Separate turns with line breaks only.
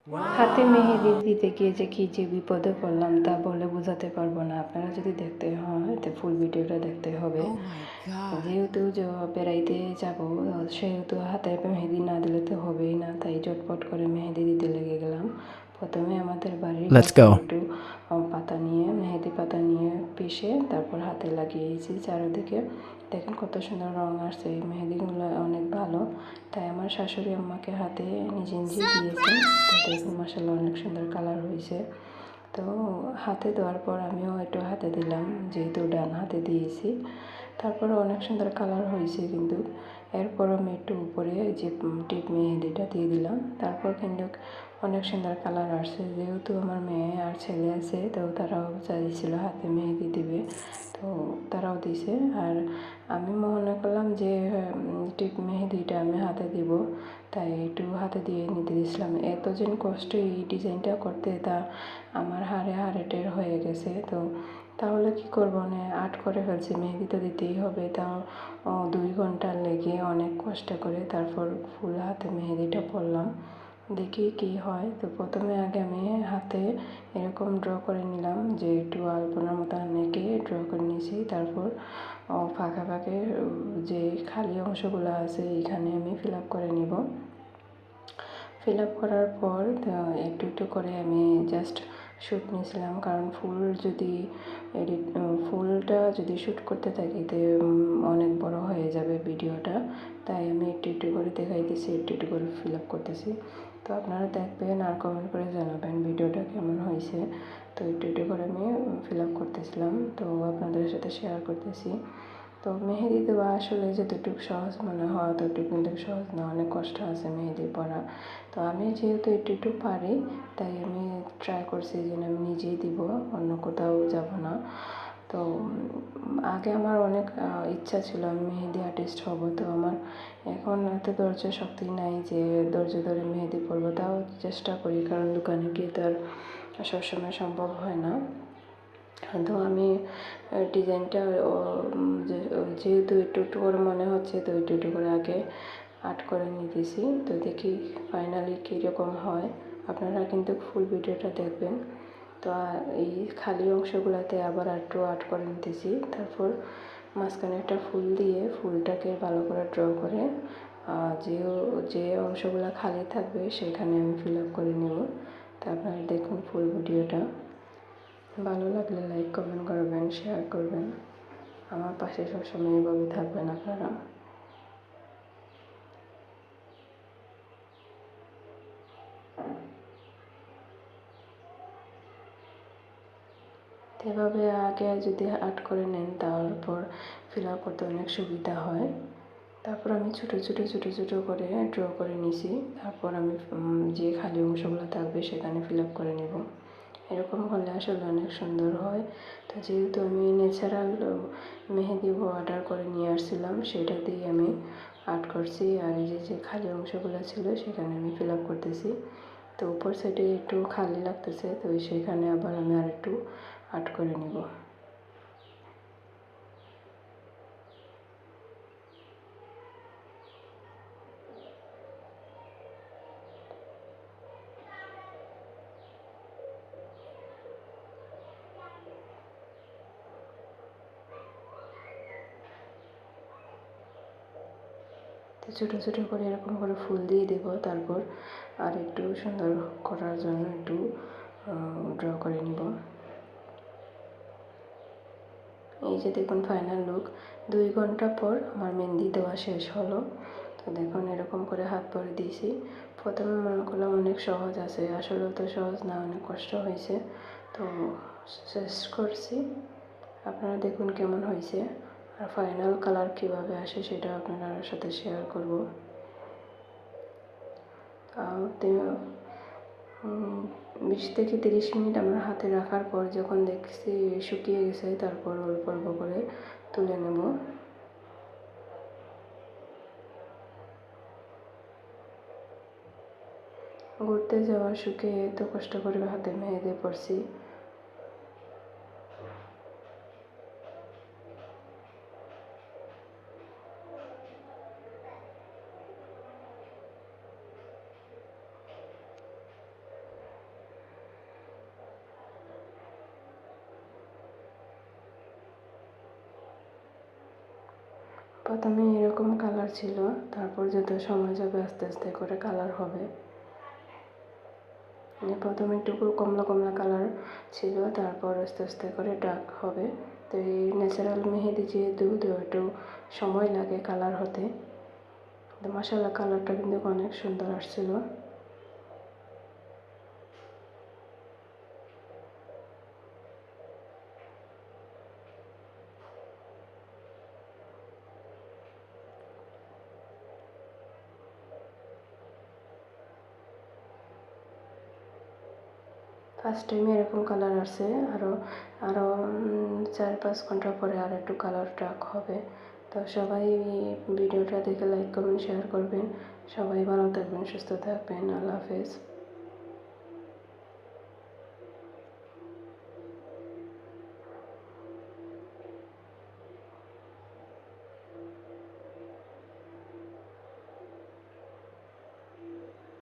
হাতে মেহেদি দিতে গিয়ে যে কী যে বিপদে পড়লাম তা বলে বোঝাতে পারবো না। আপনারা যদি দেখতে হয় তো ফুল ভিডিওটা দেখতে হবে। যেহেতু বেড়াইতে যাব সেহেতু হাতে মেহেদি না দিলে তো হবেই না, তাই চটপট করে মেহেদি দিতে লেগে গেলাম। প্রথমে আমাদের বাড়ির কাছে একটু পাতা নিয়ে মেহেদি পাতা নিয়ে পিষে তারপর হাতে লাগিয়েছি চারিদিকে। দেখেন কত সুন্দর রং আসছে, এই মেহেদিগুলো অনেক ভালো, তাই আমার শাশুড়ি আম্মাকে হাতে নিজে নিজে দিয়েছে। তো দেখুন মাসাল্লাহ অনেক সুন্দর কালার হয়েছে। তো হাতে দেওয়ার পর আমিও একটু হাতে দিলাম, যেহেতু ডান হাতে দিয়েছি। তারপরে অনেক সুন্দর কালার হয়েছে কিন্তু। এরপর আমি একটু উপরে যে টিপ মেহেদিটা দিয়ে দিলাম, তারপর কিন্তু অনেক সুন্দর কালার আসছে। যেহেতু আমার মেয়ে আর ছেলে আছে তো তারাও চাইছিল হাতে মেহেদি দিবে, তো তারাও দিছে। আর আমি মনে করলাম যে টিপ মেহেদিটা আমি হাতে দিব, তাই একটু হাতে দিয়ে নিতে দিয়েছিলাম। এত যেন কষ্ট এই ডিজাইনটা করতে, তা আমার হাড়ে টের হয়ে গেছে। তো তাহলে কি করব, মানে আর্ট করে ফেলছি, মেহেদি তো দিতেই হবে। তাও 2 ঘন্টা লেগে অনেক কষ্ট করে তারপর ফুল হাতে মেহেদিটা পরলাম। দেখি কি হয়। তো প্রথমে আগে আমি হাতে এরকম ড্র করে নিলাম, যে একটু আলপনার মতো এঁকে ড্র করে নিয়েছি। তারপর ফাঁকে ফাঁকে যে খালি অংশগুলো আছে এখানে আমি ফিল আপ করে নিব। ফিল আপ করার পর একটু একটু করে আমি জাস্ট শ্যুট নিয়েছিলাম, কারণ ফুলটা যদি শ্যুট করতে থাকি তো অনেক বড় হয়ে যাবে ভিডিওটা, তাই আমি একটু একটু করে দেখাইতেছি, একটু একটু করে ফিল আপ করতেছি। তো আপনারা দেখবেন আর কমেন্ট করে জানাবেন ভিডিওটা কেমন হয়েছে। তো একটু একটু করে আমি ফিল আপ করতেছিলাম, তো আপনাদের সাথে শেয়ার করতেছি। তো মেহেদি দেওয়া আসলে যতটুকু সহজ মনে হয় ততটুকু কিন্তু সহজ না, অনেক কষ্ট আছে মেহেদি পরা। তো আমি যেহেতু একটু একটু পারি, তাই আমি ট্রাই করছি যে আমি নিজেই দিব, অন্য কোথাও যাব না। তো আগে আমার অনেক ইচ্ছা ছিল আমি মেহেদি আর্টিস্ট হব, তো আমার এখন এত ধৈর্য শক্তি নাই যে ধৈর্য ধরে মেহেদি পরবো। তাও চেষ্টা করি, কারণ দোকানে গিয়ে তো আর সবসময় সম্ভব হয় না। তো আমি ডিজাইনটা যেহেতু একটু একটু করে মনে হচ্ছে, তো একটু একটু করে আগে আর্ট করে নিতেছি। তো দেখি ফাইনালি কীরকম হয়। আপনারা কিন্তু ফুল ভিডিওটা দেখবেন। তো এই খালি অংশগুলোতে আবার একটু আর্ট করে নিতেছি। তারপর মাঝখানে একটা ফুল দিয়ে ফুলটাকে ভালো করে ড্র করে যে অংশগুলো খালি থাকবে সেখানে আমি ফিল আপ করে নেব। তো আপনারা দেখুন ফুল ভিডিওটা। ভালো লাগলে লাইক কমেন্ট করবেন, শেয়ার করবেন। আমার পাশে সবসময় এভাবে থাকবেন আপনারা। এভাবে আগে যদি আর্ট করে নেন তারপর ফিল আপ করতে অনেক সুবিধা হয়। তারপর আমি ছোটো ছোটো করে ড্র করে নিছি। তারপর আমি যে খালি অংশগুলো থাকবে সেখানে ফিল আপ করে নেব। এরকম হলে আসলে অনেক সুন্দর হয়। তো যেহেতু আমি ন্যাচারাল মেহেদি অর্ডার করে নিয়ে আসছিলাম, সেটা দিয়ে আমি আর্ট করছি। আর এই যে খালি অংশগুলো ছিল সেখানে আমি ফিল আপ করতেছি। তো উপর সাইডে একটু খালি লাগতেছে, তো সেখানে আবার আমি আর একটু আর্ট করে নেব। তো ছোটো ছোটো করে এরকম করে ফুল দিয়ে দেব। তারপর আর একটু সুন্দর করার জন্য একটু ড্র করে নিব। এই যে দেখুন ফাইনাল লুক। 2 ঘন্টা পর আমার মেহেন্দি দেওয়া শেষ হলো। তো দেখুন এরকম করে হাত পরে দিয়েছি। প্রথমে মনে করলাম অনেক সহজ আছে, আসলে তো সহজ না, অনেক কষ্ট হয়েছে। তো শেষ করছি। আপনারা দেখুন কেমন হয়েছে, আর ফাইনাল কালার কীভাবে আসে সেটা আপনার সাথে শেয়ার করব। 20 থেকে 30 মিনিট আমার হাতে রাখার পর যখন দেখছি শুকিয়ে গেছে, তারপর অল্প অল্প করে তুলে নেব। ঘুরতে যাওয়ার সুখে এত কষ্ট করে হাতে মেহেদি পড়ছি। প্রথমে এরকম কালার ছিল, তারপর যত সময় যাবে আস্তে আস্তে করে কালার হবে। প্রথমে একটু কমলা কমলা কালার ছিল, তারপর আস্তে আস্তে করে ডার্ক হবে। তো এই ন্যাচারাল মেহেদি যেহেতু তো একটু সময় লাগে কালার হতে। তো মাশাআল্লাহ কালারটা কিন্তু অনেক সুন্দর আসছিল। ফার্স্ট টাইমে এরকম কালার আসছে, আরও আরও 4-5 ঘন্টা পরে আর একটু কালার ডার্ক হবে। তো সবাই ভিডিওটা দেখে লাইক কমেন্ট শেয়ার করবেন। সবাই ভালো থাকবেন, সুস্থ থাকবেন। আল্লাহ হাফেজ।